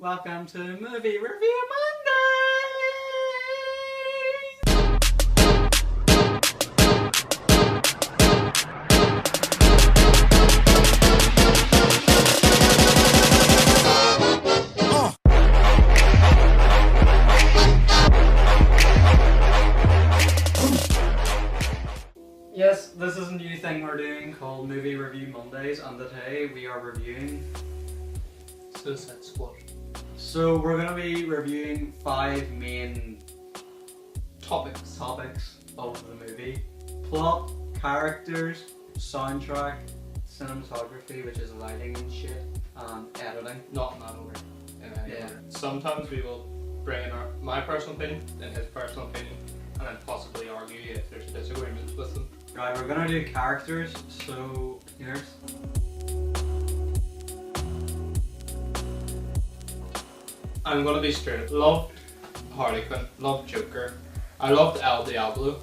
Welcome to Movie Review Monday! Yes, this is a new thing we're doing called Movie Review Mondays, and today we are reviewing Suicide Squad. So we're going to be reviewing 5 main Topics. of the movie. Plot, characters, soundtrack, cinematography, which is lighting and shit, and editing. Not in that order. In any Yeah. order. Sometimes we will bring in my personal opinion and his personal opinion, and then possibly argue if there's disagreements with them. Right, we're going to do characters, so here's... I'm gonna be straight. Loved Harley Quinn. Loved Joker. I loved El Diablo.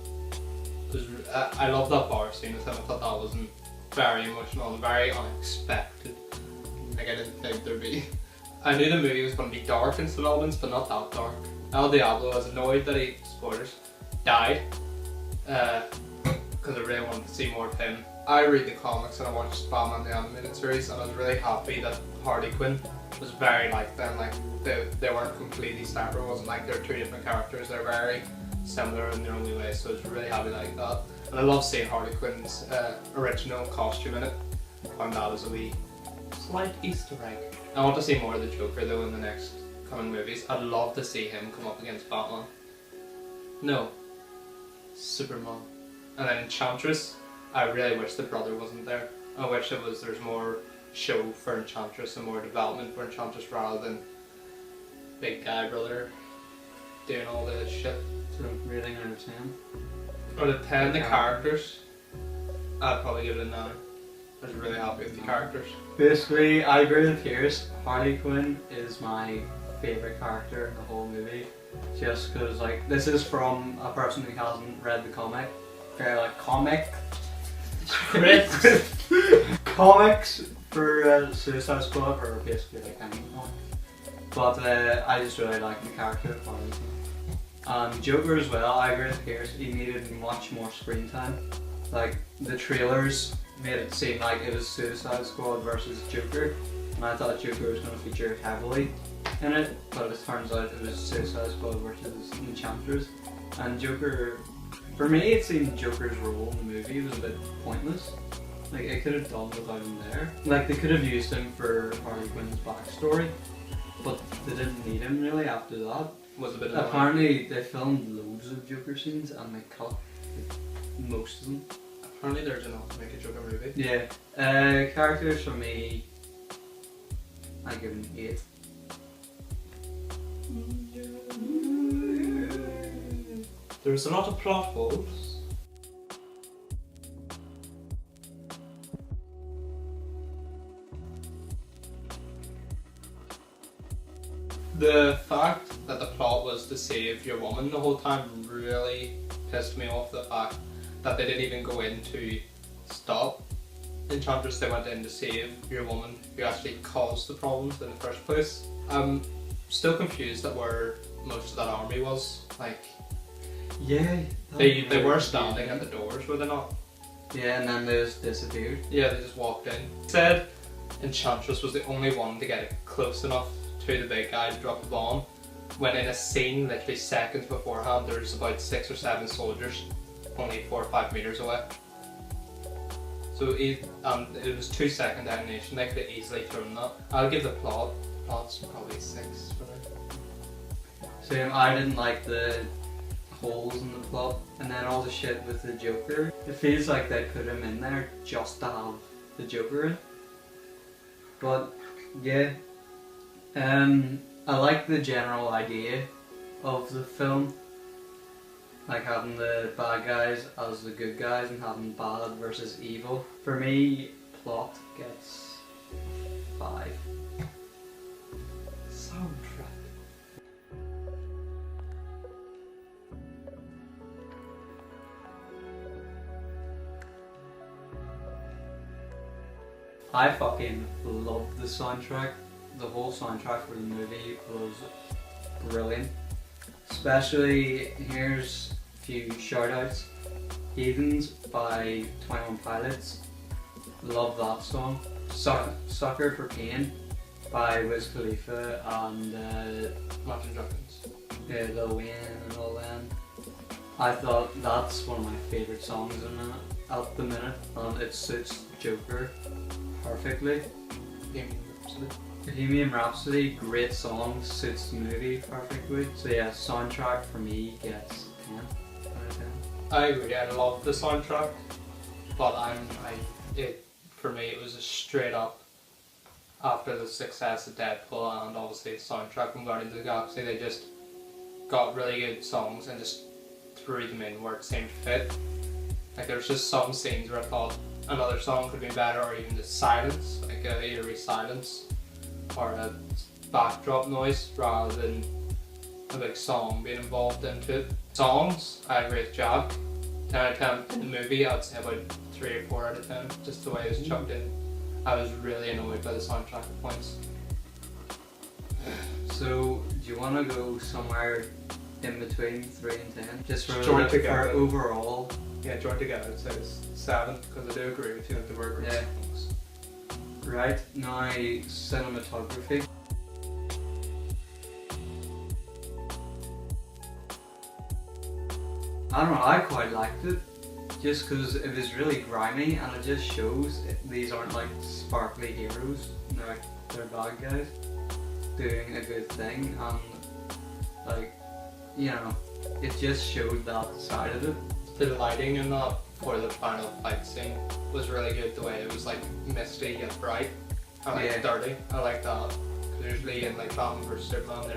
I loved that bar scene with him. I thought that was very emotional and very unexpected. Like I didn't think there'd be. I knew the movie was going to be dark in some elements, but not that dark. El Diablo, I was annoyed that he, spoilers, died. Because I really wanted to see more of him. I read the comics and I watched Batman the Animated Series, and I was really happy that Harley Quinn was very like them. Like they weren't completely separate. It wasn't like they're two different characters. They're very similar in their own way. So I was really happy like that. And I love seeing Harley Quinn's original costume in it. Found that as a wee slight Easter egg. I want to see more of the Joker though in the next coming movies. I'd love to see him come up against Batman. No, Superman. And then Enchantress, I really wish the brother wasn't there. I wish there's more show for Enchantress and more development for Enchantress rather than big guy brother doing all this shit. So rating out of 10. Out of 10, the characters, I'd probably give it a 9. I was really happy with the characters. Basically, I agree with Pierce. Harley Quinn is my favourite character in the whole movie. Just because, like, this is from a person who hasn't read the comic. Very, like, comics for Suicide Squad are basically like any comic. But I just really like the character of Harley Quinn. And Joker as well, I agree with Pierce. He needed much more screen time. Like, the trailers made it seem like it was Suicide Squad versus Joker, and I thought Joker was going to feature heavily in it, but it turns out it was Suicide Squad versus Enchantress. And Joker, for me, it seemed Joker's role in the movie was a bit pointless. Like, it could have done without him there. Like, they could have used him for Harley Quinn's backstory, but they didn't need him really after that. Was a bit Apparently, they filmed loads of Joker scenes and they cut most of them. Apparently there's enough to make a Joker movie. Yeah. Characters for me, I give them 8. There's a lot of plot holes. The fact that the plot was to save your woman the whole time really pissed me off. The fact that they didn't even go in to stop Enchantress, they went in to save your woman who actually caused the problems in the first place. I'm still confused at where most of that army was. Like, Yeah. they were standing at the doors, were they not? Yeah, and then they just disappeared. Yeah, they just walked in. Said Enchantress was the only one to get close enough to the big guy to drop the bomb, when in a scene literally seconds beforehand there's about 6 or 7 soldiers only 4 or 5 meters away. So it was 2-second detonation. They could have easily thrown that. I'll give the plot's probably 6 for me. Same, I didn't like the holes in the plot, and then all the shit with the Joker. It feels like they put him in there just to have the Joker in. But yeah, I like the general idea of the film, like having the bad guys as the good guys and having bad versus evil. For me, plot gets 5. Soundtrack. I fucking love the soundtrack. the whole soundtrack for the movie was brilliant. Especially, here's a few shout outs. Heathens by 21 Pilots. Love that song. Sucker for Pain by Wiz Khalifa and Imagine Dragons. yeah, Lil Wayne and all them. I thought that's one of my favourite songs at the minute, and it suits Joker perfectly. Bohemian Rhapsody, great song, suits the movie perfectly. So yeah, soundtrack for me gets 10 out of 10. I agree. I love the soundtrack, but for me it was a straight up after the success of Deadpool and obviously the soundtrack from Guardians of the Galaxy. They just got really good songs and just threw them in where it seemed to fit. Like there's just some scenes where I thought another song could be better, or even just silence, like a eerie silence, or a backdrop noise rather than a big song being involved into it. Songs, I agree with Jack. 10 out of 10 in the movie, I'd say about 3 or 4 out of 10, just the way it was chucked in. I was really annoyed by the soundtrack at points. So, do you want to go somewhere in between 3 and 10? Just for, Join together. for overall. Yeah, joined together, I'd say it's 7, because I do agree with you that there were great Yeah. songs. Right, now cinematography. I don't know, I quite liked it. Just because it was really grimy and it just shows these aren't like sparkly heroes. They're bad guys doing a good thing, and like, you know, it just showed that side of it. The lighting in that for the final fight scene was really good. The way it was like misty yet bright and like dirty. I like that. Because usually in like Batman vs Superman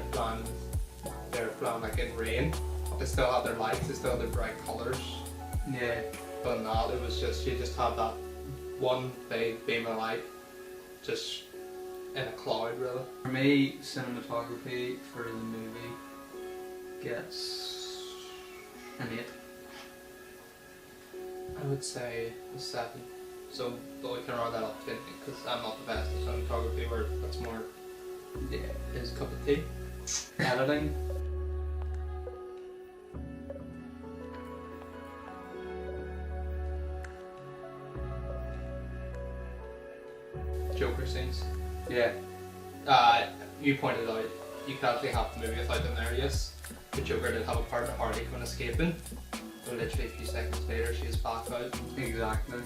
they're flying like in rain. They still have their lights, they still have their bright colours. Yeah. But not, it was just, you just had that one big beam of light just in a cloud really. For me, cinematography for the movie gets an 8. I would say a 7. So, but we can round that up to 8 because I'm not the best at cinematography, where that's more his cup of tea. Editing. Joker scenes. Yeah. You pointed out you could actually have the movie without them there, yes. But Joker did have a part of Harley Quinn escaping. But literally a few seconds later she is back out. Exactly.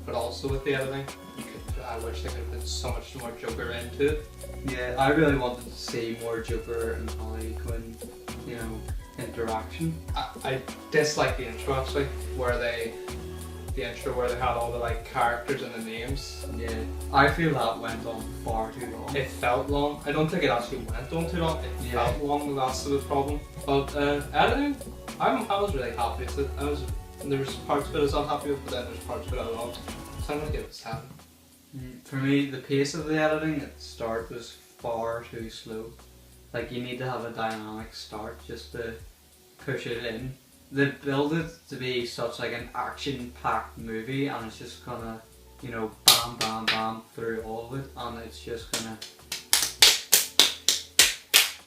But also with the editing, I wish they could have put so much more Joker into it. Yeah, I really wanted to see more Joker and Harley Quinn, you know, interaction. I dislike the intro actually, where they had all the like characters and the names. Yeah, I feel that went on far too long. It felt long. I don't think it actually went on too long. It felt long, that's the problem. But editing, I was really happy with it. There was parts of it I was unhappy with, but then there's parts of it I loved. So I'm gonna give it a 7. For me, the pace of the editing at the start was far too slow. Like, you need to have a dynamic start just to push it in. They build it to be such like an action-packed movie, and it's just gonna, you know, bam, bam, bam through all of it, and it's just gonna.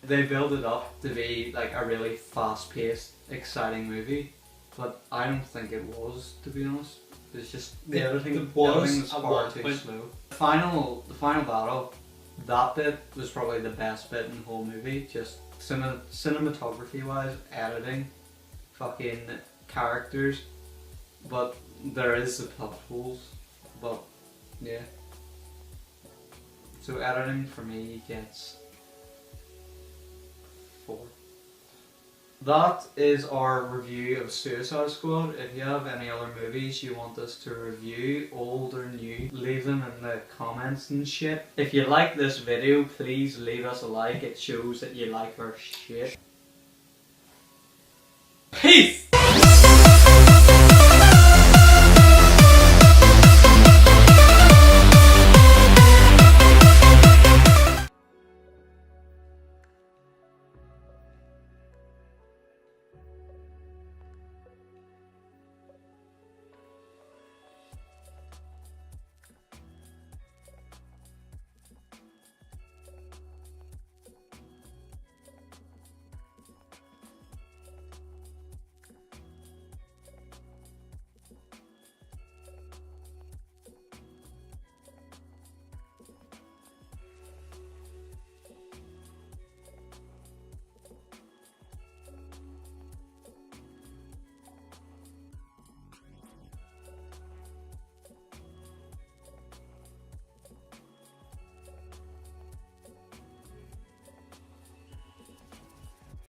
They build it up to be like a really fast-paced, exciting movie, but I don't think it was, to be honest. It's just the editing was far too slow. The final battle, that bit was probably the best bit in the whole movie. Just cinematography-wise, editing. Fucking characters, but there is the plot holes, but yeah. So editing for me gets 4. That is our review of Suicide Squad. If you have any other movies you want us to review, old or new, leave them in the comments and shit. If you like this video, please leave us a like. It shows that you like our shit. Peace!